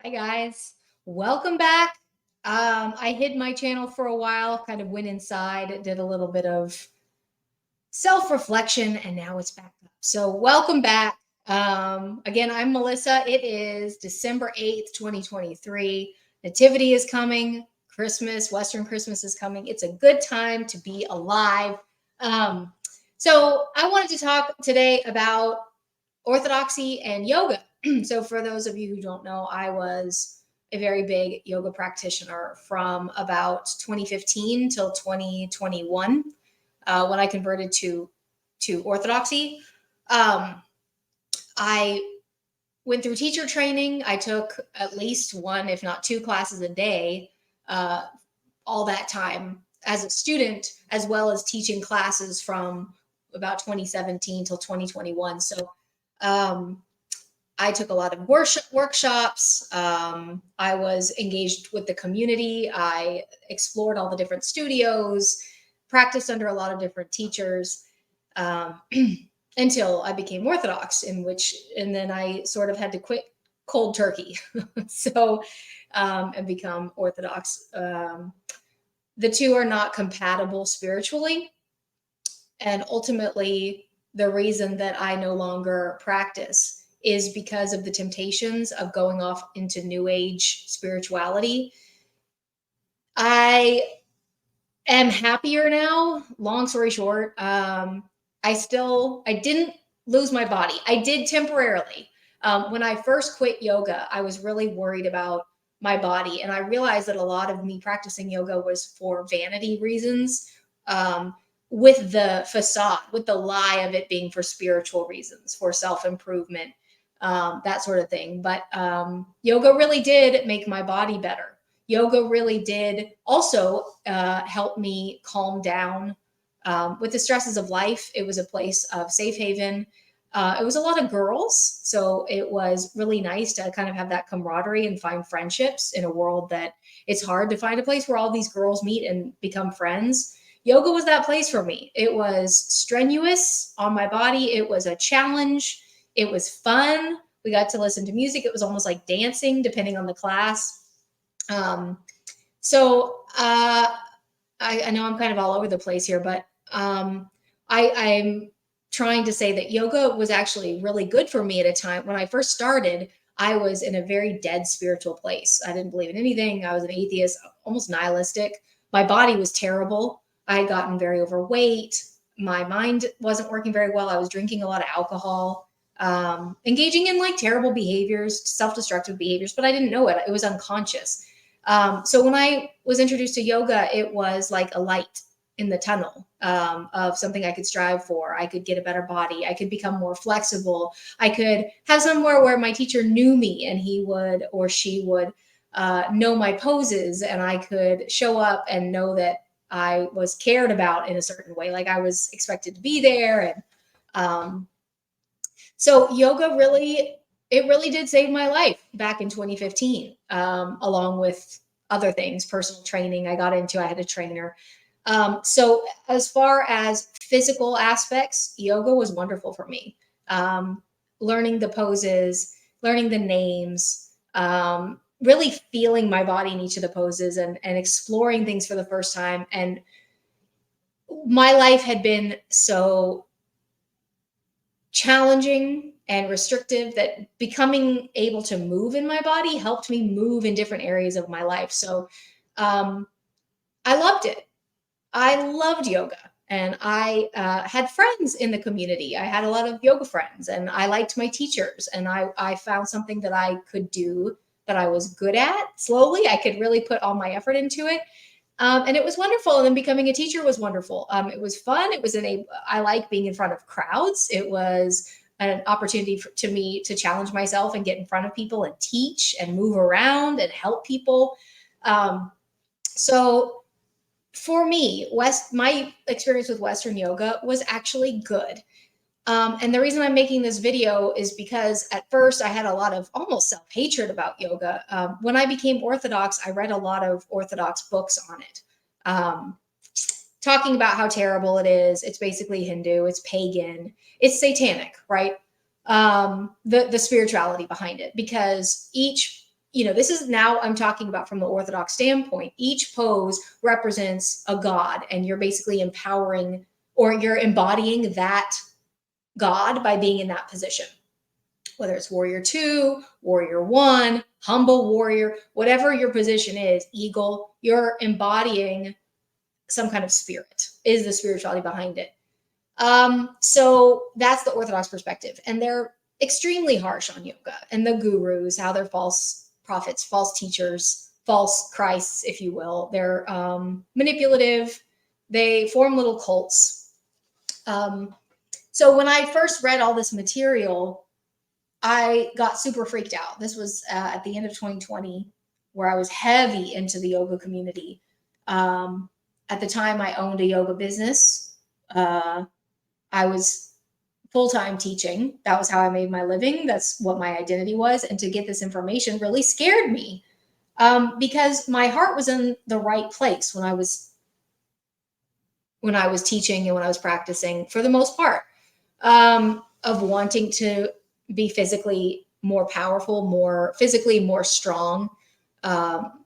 Hi guys, welcome back. I hid my channel for a while, kind of went inside, did a little bit of self-reflection, and now it's back up. So welcome back. Again, I'm Melissa. It is December 8th, 2023. Nativity is coming. Christmas, Western Christmas is coming. It's a good time to be alive. Um, so I wanted to talk today about Orthodoxy and yoga. So for those of you who don't know, I was a very big yoga practitioner from about 2015 till 2021 when I converted to Orthodoxy. Um, I went through teacher training. I took at least one, if not two classes a day, uh, all that time as a student, as well as teaching classes from about 2017 till 2021. So um, I took a lot of workshops. I was engaged with the community. I explored all the different studios, practiced under a lot of different teachers um, until I became Orthodox, and then I sort of had to quit cold turkey. So, and become Orthodox. The two are not compatible spiritually. And ultimately, the reason that I no longer practice is because of the temptations of going off into new age spirituality. I am happier now. Long story short, I didn't lose my body. I did temporarily. When I first quit yoga, I was really worried about my body. And I realized that a lot of me practicing yoga was for vanity reasons, with the facade, with the lie of it being for spiritual reasons, for self improvement, that sort of thing. But yoga really did make my body better. Yoga really did also help me calm down with the stresses of life. It was a place of safe haven. It was a lot of girls, so it was really nice to kind of have that camaraderie and find friendships in a world that it's hard to find a place where all these girls meet and become friends. Yoga was that place for me. It was strenuous on my body. It was a challenge. It was fun. We got to listen to music. It was almost like dancing, depending on the class. Um, so I know I'm kind of all over the place here, but I'm trying to say that yoga was actually really good for me at a time when I first started. I was in a very dead spiritual place. I didn't believe in anything. I was an atheist, almost nihilistic. My body was terrible. I had gotten very overweight. My mind wasn't working very well. I was drinking a lot of alcohol, engaging in like terrible behaviors, self destructive behaviors, but I didn't know it. It was unconscious. So when I was introduced to yoga, it was like a light in the tunnel of something I could strive for. I could get a better body. I could become more flexible. I could have somewhere where my teacher knew me and he would or she would know my poses, and I could show up and know that I was cared about in a certain way, like I was expected to be there. And um, so yoga really, it really did save my life back in 2015, along with other things, personal training I got into. I had a trainer. So as far as physical aspects, yoga was wonderful for me. Um, Learning the poses, learning the names, really feeling my body in each of the poses, and exploring things for the first time. And my life had been so challenging and restrictive that becoming able to move in my body helped me move in different areas of my life. So um, I loved it. I loved yoga. And I had friends in the community. I had a lot of yoga friends, and I liked my teachers. And I found something that I could do that I was good at slowly. I could really put all my effort into it. And it was wonderful. And then becoming a teacher was wonderful. It was fun. I like being in front of crowds. It was an opportunity to me to challenge myself and get in front of people and teach and move around and help people. Um, so for me, my experience with Western yoga was actually good. And the reason I'm making this video is because at first I had a lot of almost self hatred about yoga. When I became Orthodox, I read a lot of Orthodox books on it, um, talking about how terrible it is. It's basically Hindu, it's pagan, it's satanic, right? The spirituality behind it, because each this is now I'm talking about from the Orthodox standpoint. Each pose represents a god, and you're basically empowering or you're embodying that god by being in that position. Whether it's warrior two, warrior one, humble warrior, whatever your position is, eagle, you're embodying some kind of spirit, is the spirituality behind it. So that's the Orthodox perspective. And they're extremely harsh on yoga and the gurus, how they're false prophets, false teachers, false Christs, if you will. They're manipulative. They form little cults. So when I first read all this material, I got super freaked out. This was at the end of 2020, where I was heavy into the yoga community. At the time, I owned a yoga business. I was full-time teaching. That was how I made my living. That's what my identity was. And to get this information really scared me, because my heart was in the right place when I was teaching and when I was practicing, for the most part, of wanting to be physically more powerful, more physically more strong, um,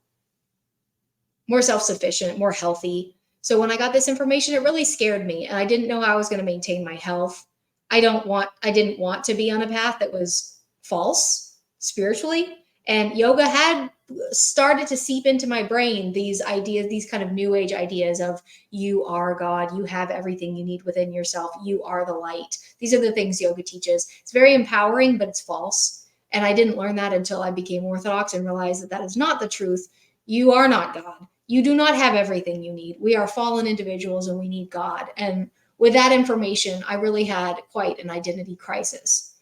more self-sufficient, more healthy. So when I got this information, it really scared me, and I didn't know how I was going to maintain my health. I didn't want to be on a path that was false spiritually. And yoga had started to seep into my brain these ideas, these kind of new age ideas of you are God, you have everything you need within yourself, you are the light. These are the things yoga teaches. It's very empowering, but it's false. And I didn't learn that until I became Orthodox and realized that that is not the truth. You are not God. You do not have everything you need. We are fallen individuals and we need God. And with that information, I really had quite an identity crisis,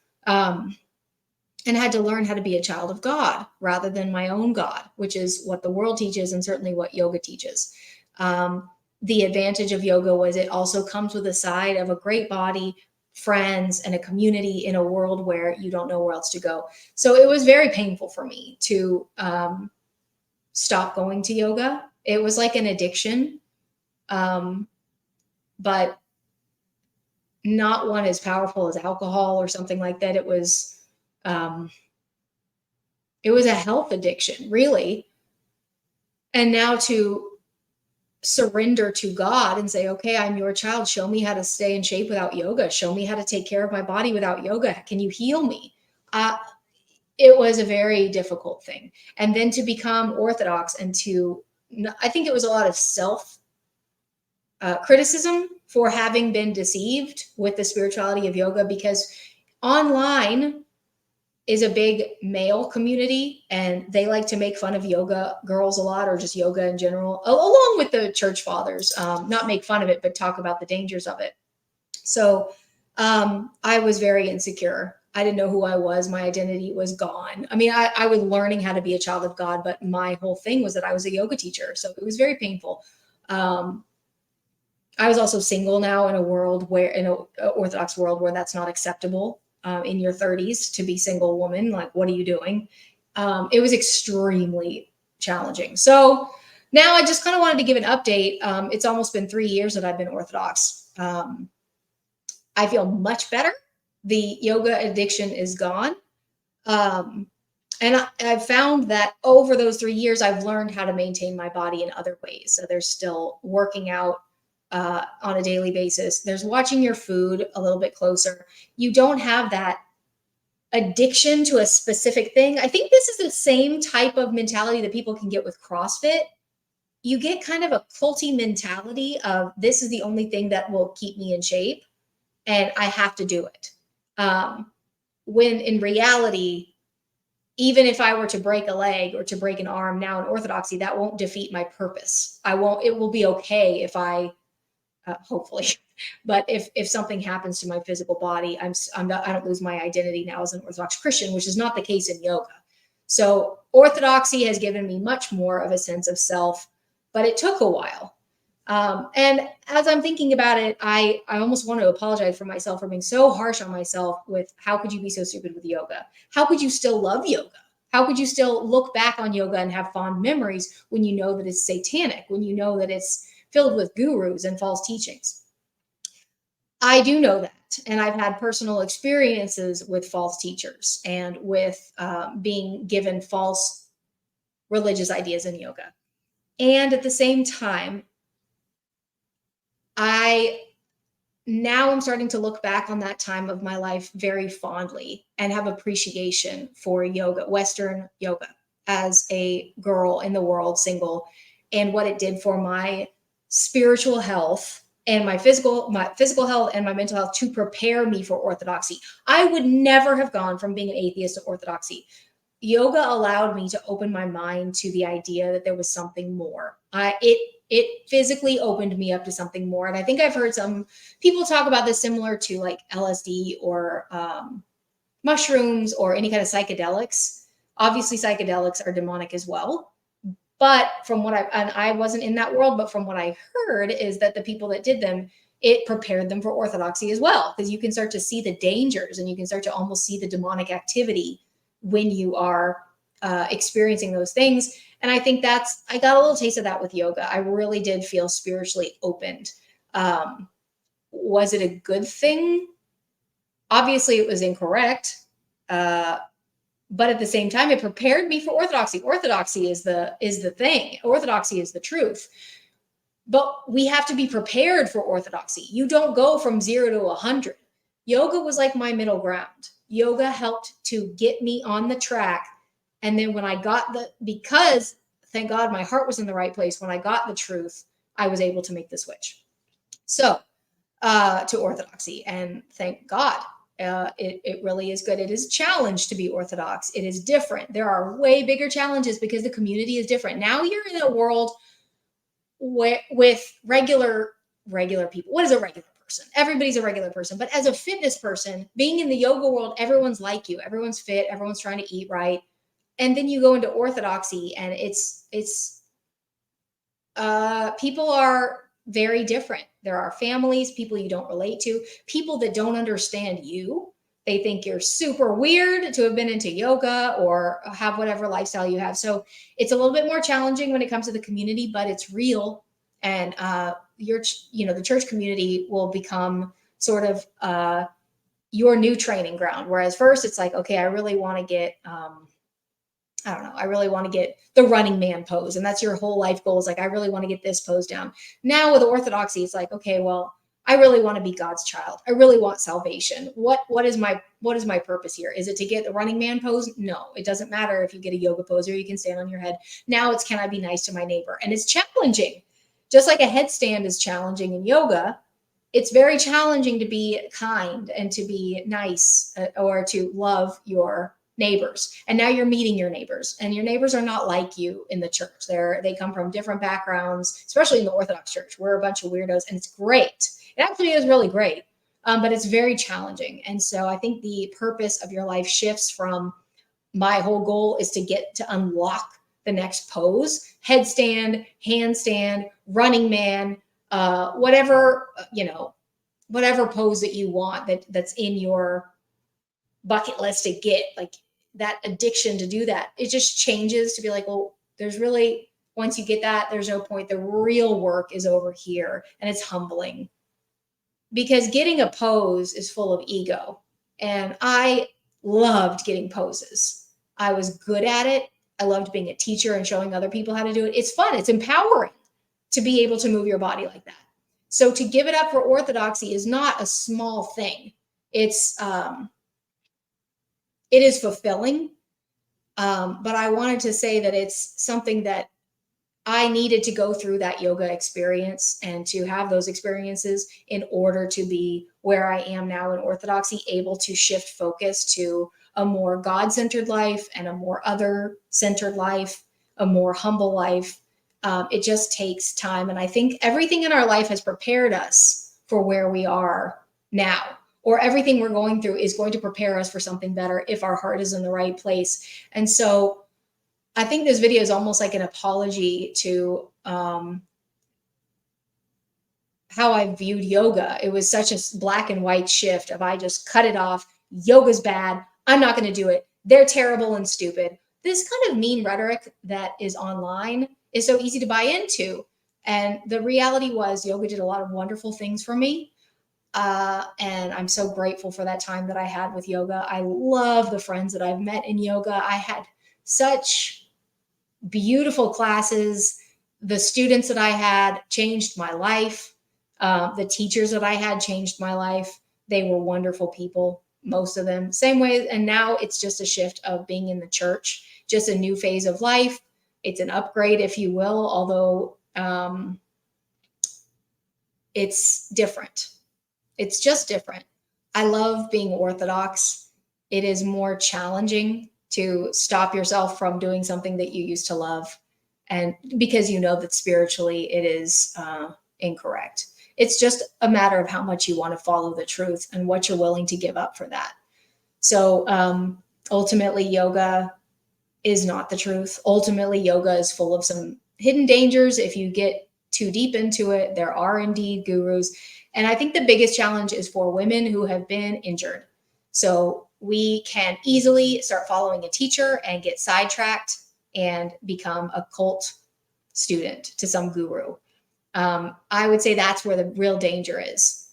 and had to learn how to be a child of God rather than my own God, which is what the world teaches and certainly what yoga teaches. The advantage of yoga was it also comes with a side of a great body, friends, and a community in a world where you don't know where else to go. So it was very painful for me to stop going to yoga. It was like an addiction, but not one as powerful as alcohol or something like that. Um, it was a health addiction, really. And now to surrender to God and say, okay, I'm your child. Show me how to stay in shape without yoga. Show me how to take care of my body without yoga. Can you heal me? It was a very difficult thing. And then to become Orthodox and I think it was a lot of self criticism for having been deceived with the spirituality of yoga, because online is a big male community and they like to make fun of yoga girls a lot, or just yoga in general, along with the church fathers, not make fun of it, but talk about the dangers of it. So I was very insecure. I didn't know who I was. My identity was gone. I mean, I was learning how to be a child of God, but my whole thing was that I was a yoga teacher. So it was very painful. I was also single now in an Orthodox world where that's not acceptable. In your 30s to be single woman, like, what are you doing? It was extremely challenging. So now I just kind of wanted to give an update. It's almost been 3 years that I've been Orthodox. I feel much better. The yoga addiction is gone. And I've found that over those 3 years, I've learned how to maintain my body in other ways. So there's still working out on a daily basis. There's watching your food a little bit closer. You don't have that addiction to a specific thing. I think this is the same type of mentality that people can get with CrossFit. You get kind of a culty mentality of this is the only thing that will keep me in shape and I have to do it. When in reality, even if I were to break a leg or to break an arm now in Orthodoxy, that won't defeat my purpose. It will be okay if I hopefully. But if something happens to my physical body, I don't lose my identity now as an Orthodox Christian, which is not the case in yoga. So Orthodoxy has given me much more of a sense of self, but it took a while. And as I'm thinking about it, I almost want to apologize for myself for being so harsh on myself with how could you be so stupid with yoga? How could you still love yoga? How could you still look back on yoga and have fond memories when you know that it's satanic, when you know that it's filled with gurus and false teachings? I do know that. And I've had personal experiences with false teachers and with being given false religious ideas in yoga. And at the same time, I now I'm starting to look back on that time of my life very fondly and have appreciation for yoga, Western yoga, as a girl in the world, single, and what it did for my spiritual health and my physical health and my mental health to prepare me for orthodoxy. I would never have gone from being an atheist to orthodoxy. Yoga allowed me to open my mind to the idea that there was something more. It physically opened me up to something more. And I think I've heard some people talk about this similar to like LSD or mushrooms or any kind of psychedelics. Obviously, psychedelics are demonic as well. But and I wasn't in that world, but from what I heard is that the people that did them, it prepared them for orthodoxy as well, because you can start to see the dangers and you can start to almost see the demonic activity when you are experiencing those things. And I think I got a little taste of that with yoga. I really did feel spiritually opened. Was it a good thing? Obviously, it was incorrect. But at the same time, it prepared me for orthodoxy. Orthodoxy is the thing. Orthodoxy is the truth. But we have to be prepared for orthodoxy. You don't go from 0 to 100. Yoga was like my middle ground. Yoga helped to get me on the track. And then when I got because thank God my heart was in the right place, when I got the truth, I was able to make the switch. So to orthodoxy. And thank God. It really is good. It is a challenge to be Orthodox. It is different. There are way bigger challenges because the community is different. Now you're in a world with regular people. What is a regular person? Everybody's a regular person. But as a fitness person, being in the yoga world, everyone's like you. Everyone's fit. Everyone's trying to eat right. And then you go into Orthodoxy, and it's people are very different. There are families, people you don't relate to, people that don't understand you. They think you're super weird to have been into yoga or have whatever lifestyle you have. So it's a little bit more challenging when it comes to the community, but it's real. And the church community will become sort of your new training ground. Whereas first it's like, okay, I really want to get I don't know. I really want to get the running man pose. And that's your whole life goal is like, I really want to get this pose down. Now with orthodoxy, it's like, okay, well, I really want to be God's child. I really want salvation. What is my purpose here? Is it to get the running man pose? No, it doesn't matter if you get a yoga pose or you can stand on your head. Now it's, can I be nice to my neighbor? And it's challenging. Just like a headstand is challenging in yoga, it's very challenging to be kind and to be nice or to love your neighbors. And now you're meeting your neighbors, and your neighbors are not like you in the church. They come from different backgrounds, especially in the Orthodox Church. We're a bunch of weirdos, and it's great. It actually is really great, but it's very challenging. And so I think the purpose of your life shifts from, my whole goal is to get to unlock the next pose, headstand, handstand, running man, whatever pose that you want that's in your bucket list to get, like that addiction to do that. It just changes to be like, well, there's really, once you get that, there's no point. The real work is over here. And it's humbling because getting a pose is full of ego. And I loved getting poses. I was good at it. I loved being a teacher and showing other people how to do it. It's fun. It's empowering to be able to move your body like that. So to give it up for orthodoxy is not a small thing. It is fulfilling, but I wanted to say that it's something that I needed to go through that yoga experience and to have those experiences in order to be where I am now in Orthodoxy, able to shift focus to a more God-centered life and a more other-centered life, a more humble life. It just takes time. And I think everything in our life has prepared us for where we are now. Or everything we're going through is going to prepare us for something better if our heart is in the right place. And so I think this video is almost like an apology to how I viewed yoga. It was such a black and white shift of, I just cut it off. Yoga's bad. I'm not going to do it. They're terrible and stupid. This kind of mean rhetoric that is online is so easy to buy into. And the reality was, yoga did a lot of wonderful things for me. And I'm so grateful for that time that I had with yoga. I love the friends that I've met in yoga. I had such beautiful classes. The students that I had changed my life. The teachers that I had changed my life. They were wonderful people, most of them. Same way. And now it's just a shift of being in the church, just a new phase of life. It's an upgrade, if you will, although it's different. It's just different. I love being Orthodox. It is more challenging to stop yourself from doing something that you used to love, and because you know that spiritually it is incorrect. It's just a matter of how much you want to follow the truth and what you're willing to give up for that. So ultimately, yoga is not the truth. Ultimately, yoga is full of some hidden dangers. If you get too deep into it, there are indeed gurus. And I think the biggest challenge is for women who have been injured. So we can easily start following a teacher and get sidetracked and become a cult student to some guru. I would say that's where the real danger is.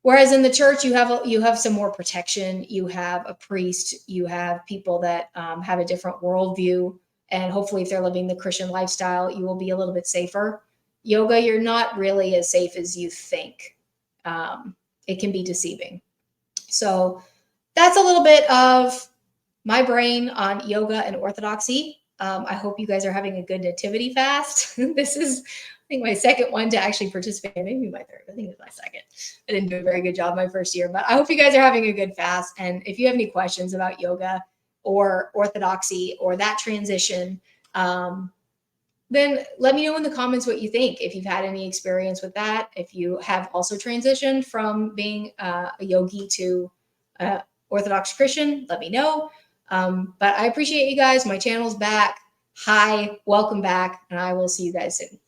Whereas in the church, you have some more protection. You have a priest. You have people that have a different worldview, and hopefully, if they're living the Christian lifestyle, you will be a little bit safer. Yoga, you're not really as safe as you think. It can be deceiving. So that's a little bit of my brain on yoga and orthodoxy. I hope you guys are having a good nativity fast. This is, I think, my second one to actually participate. Maybe my third. I think it's my second. I didn't do a very good job my first year, but I hope you guys are having a good fast. And if you have any questions about yoga or orthodoxy or that transition, then let me know in the comments what you think. If you've had any experience with that, if you have also transitioned from being a yogi to Orthodox Christian, let me know. But I appreciate you guys. My channel's back. Hi, welcome back, and I will see you guys soon.